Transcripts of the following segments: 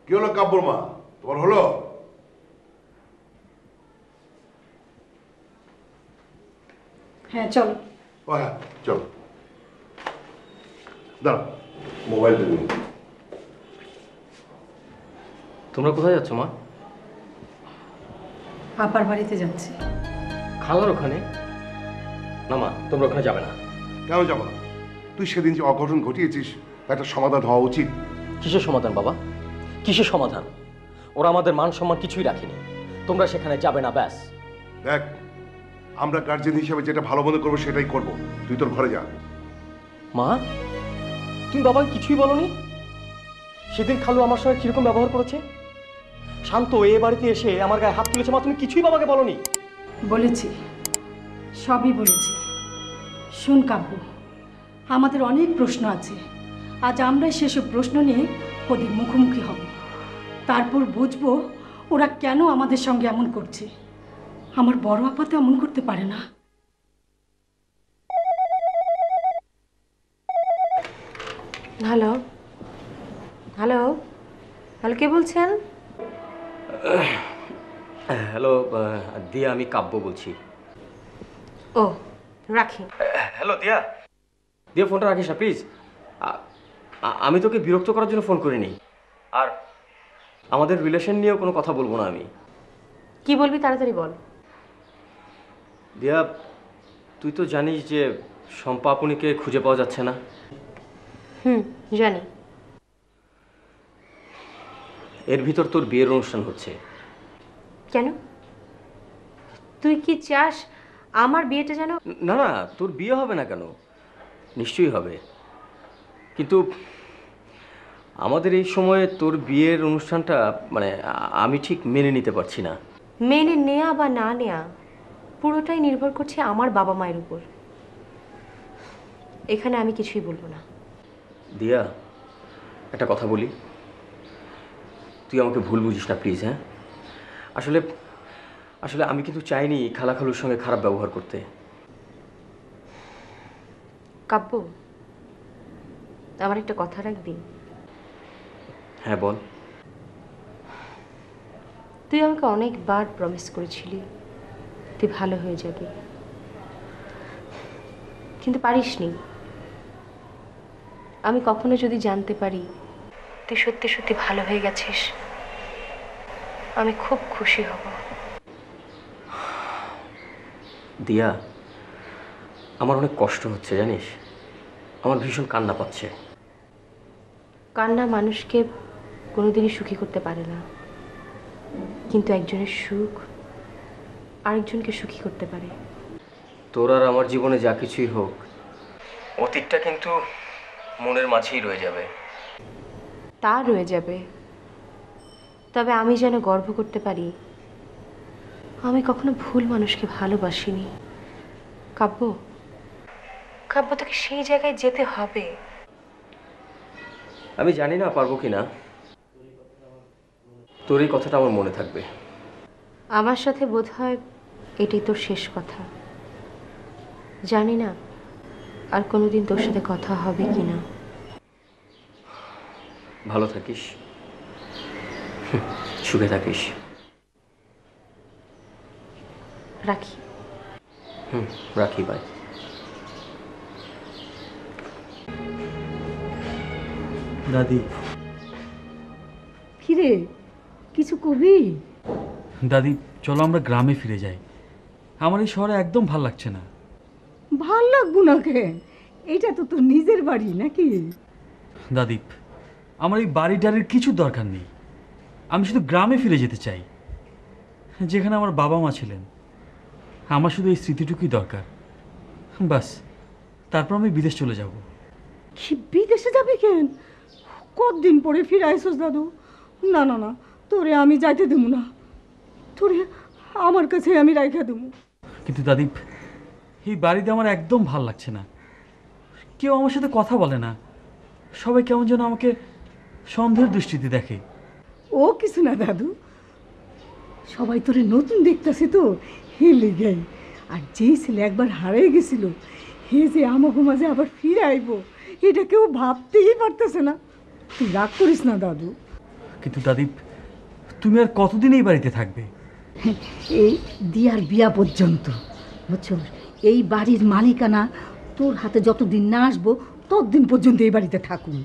কি হলো কাব্যর মা, তোমার হলো? হ্যাঁ চলো। ও হ্যাঁ চলো, দাঁড়া মোবাইল দেবো। তোমরা কোথায় যাচ্ছ মা? পাপার বাড়িতে যাচ্ছি। খালার ওখানে? না মা, তোমরা ওখানে যাবে না। কেন যাবো না? তুই সেদিন যে অঘটন ঘটিয়েছিস তার একটা সমাধান হওয়া উচিত। কিসের সমাধান বাবা? কিসের সমাধান? ওরা আমাদের মান সম্মান কিছুই রাখেনি। তোমরা সেখানে যাবে না, ব্যাস। দেখ, আমরা গার্জেন হিসেবে যেটা ভালো মনে করবো সেটাই করবো। তুই তোর ঘরে যা। মা, তুমি বাবাকে কিছুই বলনি? সেদিন খালু আমার সঙ্গে কিরকম ব্যবহার করেছে? শান্ত এ বাড়িতে এসে আমার গায়ে হাত তুলেছে, মা তুমি কিছুই বাবাকে বলনি? বলেছি, সবই বলেছি। শুন কাব্য, আমাদের অনেক প্রশ্ন আছে। আজ আমরাই সেসব প্রশ্ন নিয়ে ওদের মুখোমুখি হব। তারপর বুঝবো ওরা কেন আমাদের সঙ্গে এমন করছে। আমার বড় আপা তো এমন করতে পারে না। হ্যালো হ্যালো হ্যালো, কে বলছেন? হ্যালো দিয়া, আমি কাব্য বলছি। ও, রাখি। হ্যালো দিয়া, দিয়া ফোনটা রাখিস না প্লিজ। আমি তোকে বিরক্ত করার জন্য ফোন করিনি। আর আমাদের রিলেশন নিয়েও কোনো কথা বলবো না আমি। কি বলবি তাড়াতাড়ি বল। দিয়া, তুই তো জানিস যে শম্পা আপুনিকে খুঁজে পাওয়া যাচ্ছে না। জানি। এর ভিতর তোর বিয়ের অনুষ্ঠান হচ্ছে। কেন? তুই কি চাস আমার বিয়েটা যেন? না না, তোর বিয়ে হবে না কেন? নিশ্চয়ই হবে, কিন্তু আমাদের এই সময়ে তোর বিয়ের অনুষ্ঠানটা মানে আমি ঠিক মেনে নিতে পারছি না। মেনে নেয়া বা না নেয়া পুরোটাই নির্ভর করছে আমার বাবা মায়ের উপর। এখানে আমি কিছুই বলবো না। দিয়া, একটা কথা বলি, তুই আমাকে ভুল বুঝিস না প্লিজ। হ্যাঁ, আসলে আসলে আমি কিন্তু চাইনি খালা খালুর সঙ্গে খারাপ ব্যবহার করতে। কাব্য, আমার একটা কথা রাখবি? হ্যাঁ বল। তুই আমাকে অনেকবার প্রমিস করেছিলি তুই ভালো হয়ে যাবি, কিন্তু পারিসনি। আমি কখনো যদি জানতে পারি তুই সত্যি সত্যি ভালো হয়ে গেছিস, আমি খুব খুশি হব। দিয়া, আমার অনেক কষ্ট হচ্ছে জানিস, আমার ভীষণ কান্না পাচ্ছে। কান্না মানুষকে কোনোদিনই সুখী করতে পারে না, কিন্তু একজনের সুখ আরেকজনকে সুখী করতে পারে। তোর আর আমার জীবনে যা কিছুই হোক, অতীতটা কিন্তু মনের মাঝেই রয়ে যাবে। তা রয়ে যাবে, তবে আমি যেন গর্ব করতে পারি আমি কখনো ভুল মানুষকে ভালোবাসিনি। কাব্য, কাব্য তোকে সেই জায়গায় যেতে হবে। আমি জানি না পারবো কি না, তোর এই কথাটা আমার মনে থাকবে। আমার সাথে বোধ হয় এটাই তোর শেষ কথা। জানি না আর কোনোদিন তোর সাথে কথা হবে কি না। ভালো থাকিস, সুখে থাকিস। রাখি। রাখি, বাই। দাদি। কিরে, কিছু কবি? দাদি, চলো আমরা গ্রামে ফিরে যাই। আমার এই শহরে একদম ভাল লাগছে না। ভাল লাগবো না কেন? এটা তো তোর নিজের বাড়ি নাকি? দাদি, আমার এই বাড়ি টাড়ির কিছু দরকার নেই। আমি শুধু গ্রামে ফিরে যেতে চাই, যেখানে আমার বাবা মা ছিলেন। আমার শুধু এই স্মৃতিটুকুই দরকার, বাস। তারপর আমি বিদেশ চলে যাব। কি বিদেশে যাবি কেন? কতদিন পরে ফিরে আইসোস দাদু? না না না, তোরে আমি যাইতে দেবো না। তোরে আমার কাছে আমি রাইখা দেবো। কিন্তু দাদি, এই বাড়িতে আমার একদম ভাল লাগছে না। কেউ আমার সাথে কথা বলে না, সবাই কেমন যেন আমাকে সন্দেহের দৃষ্টিতে দেখে। ও কিছু না দাদু, সবাই তোরে নতুন দেখতেছে তো, হে লেগাই। আর যেই ছেলে একবার হারিয়ে গেছিল, হে যে আমাকে মাঝে আবার ফিরে আইব, এটা কেউ ভাবতেই পারতেছে না। তুই রাগ করিস না দাদু। কিন্তু দাদীপ, তুমি আর কতদিন এই বাড়িতে থাকবে? এই দিয়ার বিয়া পর্যন্ত, বুঝছো? এই বাড়ির মালিকানা তোর হাতে যতদিন না আসবো ততদিন পর্যন্ত এই বাড়িতে থাকুন।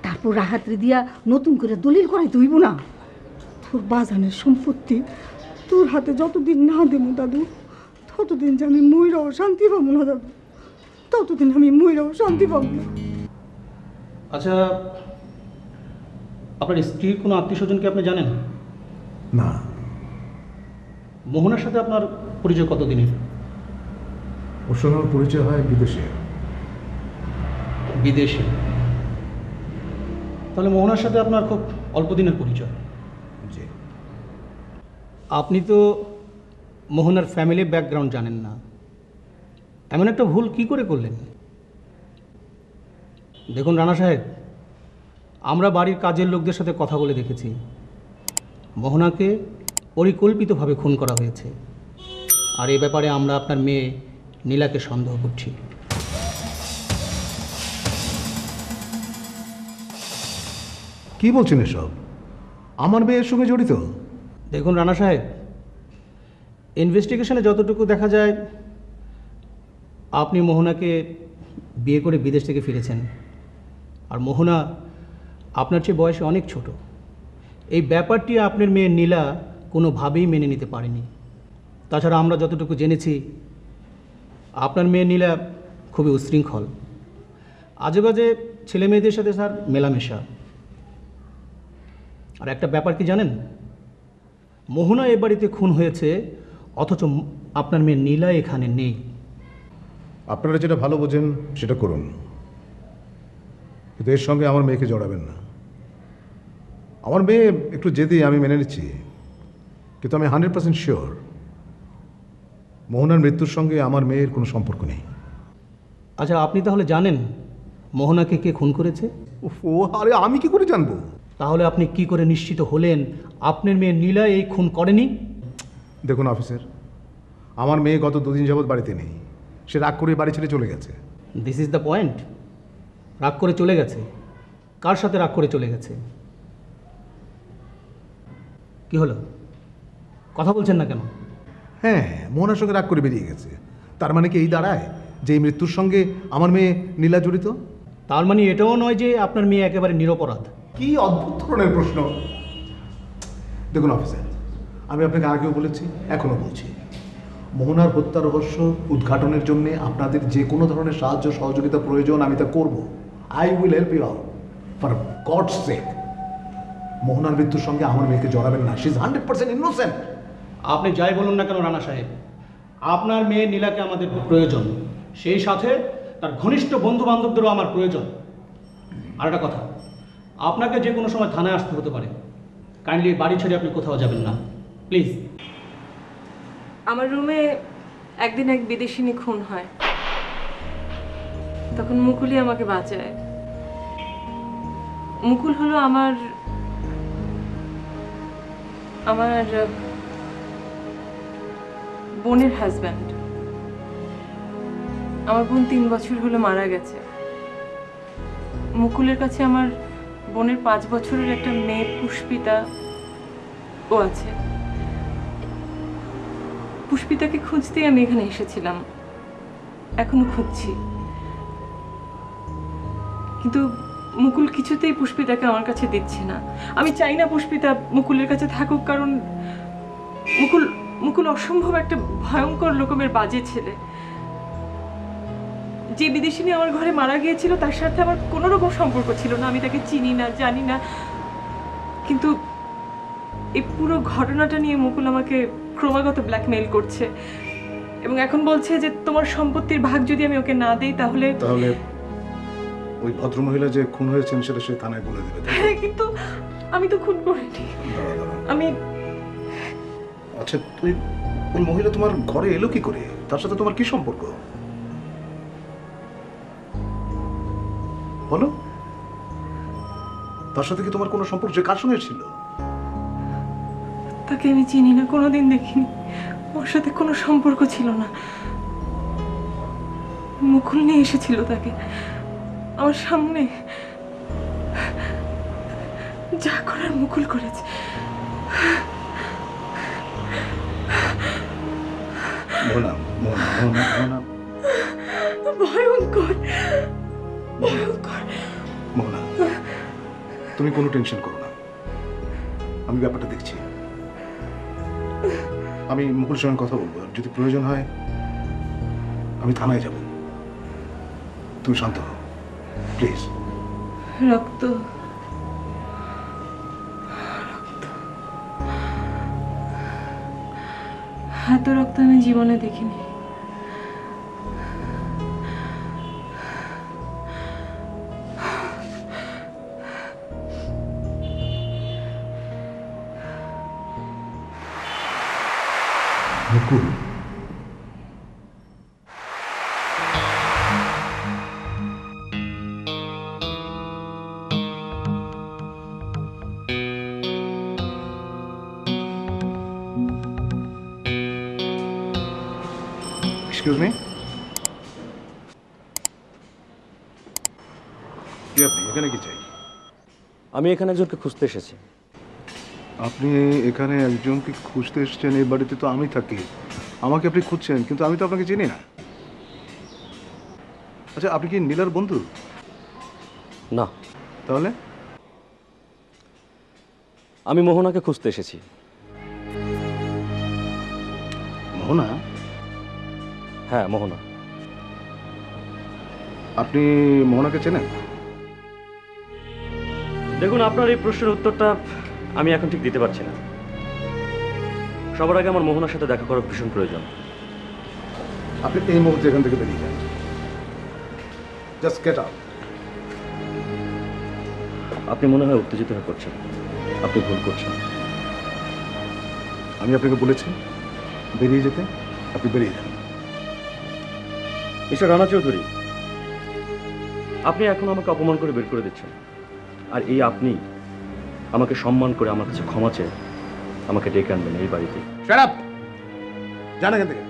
তারপর রাহাত্রি দিয়া নতুন করে দলিল করাই তুইব না। তোর বাজানের সম্পত্তি তোর হাতে যতদিন না দেবো দাদু, ততদিন যে আমি ময়রাও শান্তি পাবো না দাদু, ততদিন আমি ময়রাও শান্তি পাবো না। আচ্ছা, আপনার স্ত্রীর কোনো আত্মীয় স্বজনকে আপনি জানেন? না, মোহনার সাথে আপনার পরিচয় কতদিনের? ওর সঙ্গে আমার পরিচয় হয় বিদেশে। বিদেশে? তাহলে মোহনার সাথে আপনার খুব অল্প দিনের পরিচয়। জি। আপনি তো মোহনার ফ্যামিলি ব্যাকগ্রাউন্ড জানেন না, এমন একটা ভুল কি করে করলেন? দেখুন রানা সাহেব, আমরা বাড়ির কাজের লোকদের সাথে কথা বলে দেখেছি, মোহনাকে পরিকল্পিতভাবে খুন করা হয়েছে। আর এই ব্যাপারে আমরা আপনার মেয়ে নীলাকে সন্দেহ করছি। কি বলছেন এসব? আমার মেয়ের সঙ্গে জড়িত? দেখুন রানা সাহেব, ইনভেস্টিগেশনে যতটুকু দেখা যায় আপনি মোহনাকে বিয়ে করে বিদেশ থেকে ফিরেছেন, আর মোহনা আপনার চেয়ে বয়সে অনেক ছোট। এই ব্যাপারটি আপনার মেয়ে নীলা কোনোভাবেই মেনে নিতে পারেনি। তাছাড়া আমরা যতটুকু জেনেছি আপনার মেয়ে নীলা খুবই উশৃঙ্খল, আজেবাজে ছেলে মেয়েদের সাথে স্যার মেলামেশা। আর একটা ব্যাপার কি জানেন, মোহনা এ বাড়িতে খুন হয়েছে অথচ আপনার মেয়ে নীলা এখানে নেই। আপনারা যেটা ভালো বোঝেন সেটা করুন, কিন্তু এর সঙ্গে আমার মেয়েকে জড়াবেন না। আমার মেয়ে একটু জেদি, আমি মেনে নিচ্ছি, কিন্তু আমি 100% শিওর মোহনার মৃত্যুর সঙ্গে আমার মেয়ের কোনো সম্পর্ক নেই। আচ্ছা, আপনি তাহলে জানেন মোহনাকে কে খুন করেছে? ও আরে, আমি কি করে জানবো? তাহলে আপনি কি করে নিশ্চিত হলেন আপনার মেয়ে নীলা এই খুন করেনি? দেখুন অফিসার, আমার মেয়ে গত 2 দিন যাবৎ বাড়িতে নেই। সে রাগ করে বাড়ি ছেড়ে চলে গেছে। This is the point. রাগ করে চলে গেছে? কার সাথে রাগ করে চলে গেছে? কি হলো, কথা বলছেন না কেন? হ্যাঁ, মোহনার সঙ্গে রাগ করে বেরিয়ে গেছে। তার মানে কি এই দাঁড়ায় যে এই মৃত্যুর সঙ্গে আমার মেয়ে নীলা জড়িত? তার মানে এটাও নয় যে আপনার মেয়ে একেবারে নিরপরাধ? কি অদ্ভুত ধরনের প্রশ্ন! দেখুন অফিসার, আমি আপনাকে আগেও বলেছি, এখনও বলছি, মোহনার হত্যা রহস্য উদ্ঘাটনের জন্য আপনাদের যে কোনো ধরনের সাহায্য সহযোগিতা প্রয়োজন আমি তা করব। I will help you out for God's sake. মোহনার মৃত্যুর সঙ্গে আমার মেয়েকে জড়াবেন না। She is 100% innocent. আপনি যাই বলুন না কেন রানা সাহেব, আপনার মেয়ে নীলাকে আমাদের প্রয়োজন, সেই সাথে তার ঘনিষ্ঠ বন্ধু বান্ধবদেরও আমার প্রয়োজন। আর একটা কথা, আপনাকে যে কোনো সময় থানায় আসতে হতে পারে, কাইন্ডলি বাড়ি ছেড়ে আপনি কোথাও যাবেন না, প্লিজ। আমার রুমে একদিন এক বিদেশিনী খুন হয়, তখন মুকুলই আমাকে বাঁচায়। মুকুল হলো আমার বোনের হাজব্যান্ড। আমার বোন 3 বছর হলো মারা গেছে। মুকুলের কাছে আমার বোনের 5 বছরের একটা মেয়ে পুষ্পিতা ও আছে। পুষ্পিতাকে খুঁজতেই আমি এখানে এসেছিলাম, এখনো খুঁজছি। কিন্তু মুকুল কিছুতেই পুষ্পিতাকে আমার কাছে দিচ্ছে না। আমি চাই না পুষ্পিতা মুকুলের কাছে থাকুক, কারণ মুকুল অসম্ভব একটা ভয়ঙ্কর রকমের বাজে ছেলে। যে বিদেশিনী আমার ঘরে মারা গিয়েছিল তার সাথে আমার কোনো রকম সম্পর্ক ছিল না, আমি তাকে চিনি না, জানি না। কিন্তু এই পুরো ঘটনাটা নিয়ে মুকুল আমাকে ক্রমাগত ব্ল্যাকমেইল করছে এবং এখন বলছে যে তোমার সম্পত্তির ভাগ যদি আমি ওকে না দেই তাহলে ওই ভদ্রমহিলা যে খুন হয়েছেন সেটা সে থানায় বলে দেবে। হ্যাঁ, কিন্তু আমি তো খুন করিনি। আমি আচ্ছা, ওই মহিলা তোমার ঘরে এলো কি করে? তার সাথে তোমার কি সম্পর্ক বলো? তার সাথে কি তোমার কোনো সম্পর্ক? যে কার সঙ্গে ছিল? তাকে আমি চিনি না, কোনোদিন দেখিনি, ওর সাথে কোনো সম্পর্ক ছিল না। মুকুল নিয়ে এসেছিল তাকে আমার সামনে। যা করার মুকুল করেছে। মোহনা মোহনা মোহনা মোহনা ভয়ঙ্কর ভয়ঙ্কর। মোহনা, তুমি কোনো টেনশন করো না, আমি ব্যাপারটা দেখছি। আমি মুকুলের সঙ্গে কথা বলবো, যদি প্রয়োজন হয় আমি থানায় যাব। তুমি শান্ত হও প্লিজ। রক্ত এত রক্ত আমি জীবনে দেখিনি। মুকুল, এক্সকিউজ মি, কি আপনি এখানে কি চাই? আমি এখানে একজনকে খুঁজতে এসেছি। আপনি এখানে একজনকে খুঁজতে এসেছেন? এই বাড়িতে তো আমি থাকি, আমাকে আপনি খুঁজছেন, কিন্তু আমি তো আপনাকে চিনি না। আচ্ছা, আপনি কি নীলার বন্ধু? না, তাহলে? আমি মোহনাকে খুঁজতে এসেছি। মোহনা? হ্যাঁ, মোহনা। আপনি মোহনাকে চেনেন? দেখুন, আপনার এই প্রশ্নের উত্তরটা আমি এখন ঠিক দিতে পারছি না। সবার আগে আমার মোহনার সাথে দেখা করার ভীষণ প্রয়োজন। আপনি এই মুহূর্তে এখান থেকে বেরিয়ে যান, জাস্ট গেট আউট। আপনি মনে হয় উত্তেজিত হয়ে পড়ছেন। আপনি ভুল করছেন। আমি আপনাকে বলেছি বেরিয়ে যেতে, আপনি বেরিয়ে যান। মিস্টার রানা চৌধুরী, আপনি এখন আমাকে অপমান করে বের করে দিচ্ছেন। আর এই আপনি আমাকে সম্মান করে আমার কাছে ক্ষমা চেয়ে আমাকে ডেকে আনবেন এই বাড়িতে। Shut up! যান এখান থেকে।